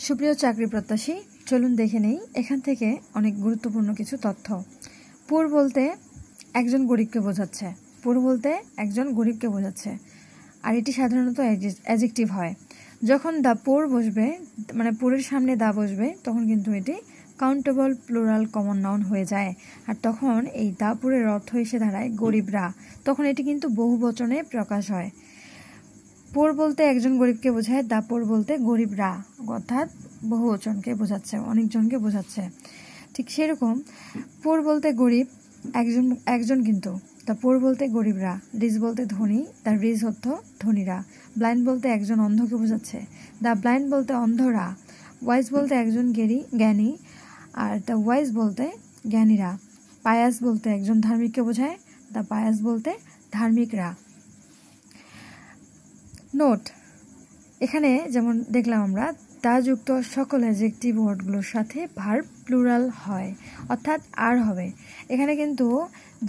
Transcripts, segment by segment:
সুপ্রিয় চাকরি প্রত্যাশী, চলুন দেখে নেই এখান থেকে অনেক গুরুত্বপূর্ণ কিছু তথ্য। পুর বলতে একজন গরিবকে বোঝাচ্ছে, পুর বলতে একজন গরিবকে বোঝাচ্ছে, আর এটি সাধারণত অ্যাডজেক্টিভ হয়। যখন দ্য পুর বসবে, মানে পুরের সামনে দা বসবে, তখন কিন্তু এটি কাউন্টেবল প্লুরাল কমন নাউন হয়ে যায়, আর তখন এই দা পুরের অর্থ এসে দাঁড়ায় গরিবরা। তখন এটি কিন্তু বহু বচনে প্রকাশ হয়। পুর বলতে একজন গরিবকে বোঝায়, দা পুর বলতে গরিবরা, অর্থাৎ বহুবচনকে বোঝাচ্ছে, অনেকজনকে বোঝাচ্ছে। ঠিক সেরকম পুর বলতে গরিব একজন কিন্তু দা পুর বলতে গরিবরা, রিচ বলতে ধনী, দ্য রিচ অর্থ ধনীরা। ব্লাইন্ড বলতে একজন অন্ধকে বোঝাচ্ছে, দ্য ব্লাইন্ড বলতে অন্ধরা। ওয়াইজ বলতে একজন জ্ঞানী, আর দ্য ওয়াইজ বলতে জ্ঞানীরা। পায়াস বলতে একজন ধার্মিককে বোঝায়, দ্য পায়াস বলতে ধার্মিকরা। নোট, এখানে যেমন দেখলাম আমরা তা যুক্ত সকল অ্যাডজেক্টিভ ওয়ার্ডগুলোর সাথে ভার্ব প্লুরাল হয়, অর্থাৎ আর হবে। এখানে কিন্তু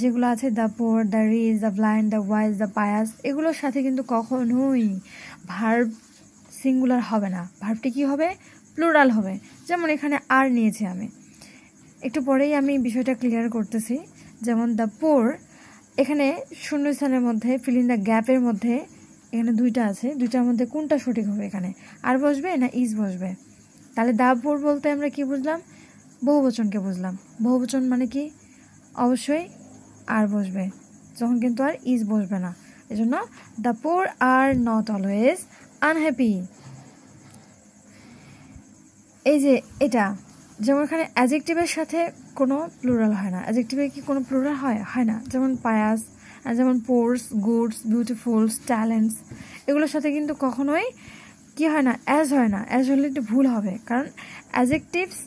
যেগুলো আছে the poor, the rich, the blind, the wise, the pious, এগুলোর সাথে কিন্তু কখনোই ভার্ব সিঙ্গুলার হবে না, ভার্বটি কি হবে? প্লুরাল হবে। যেমন এখানে আর নিয়েছি আমি, একটু পরেই আমি বিষয়টা ক্লিয়ার করতেছি। যেমন দ্য পোর, এখানে শূন্যস্থানের মধ্যে ফিল ইন দ্য গ্যাপের মধ্যে এখানে দুইটা আছে, দুইটার মধ্যে কোনটা সঠিক হবে? এখানে আর বসবে না ইজ বসবে? তাহলে দা পুর বলতে আমরা কি বুঝলাম? বহুবচনকে বুঝলাম। বহুবচন মানে কি? অবশ্যই আর বসবে, যখন কিন্তু আর ইজ বসবে না। এজন্য the poor are not always unhappy. এই যে এটা, যেমন এখানে অ্যাডজেক্টিভের সাথে কোনো প্লুরাল হয় না। অ্যাডজেক্টিভের কি কোনো প্লুরাল হয়? হয় না। যেমন পায়াস, আর যেমন পোর্স, গুডস, বিউটিফুলস, ট্যালেন্টস, এগুলোর সাথে কিন্তু কখনোই কি হয় না? অ্যাজ হয় না। অ্যাজ হলে একটু ভুল হবে, কারণ adjectives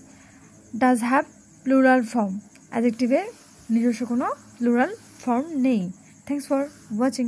does have plural form. অ্যাডজেক্টিভের নিজস্ব কোনো প্লুরাল ফর্ম নেই। Thanks for watching.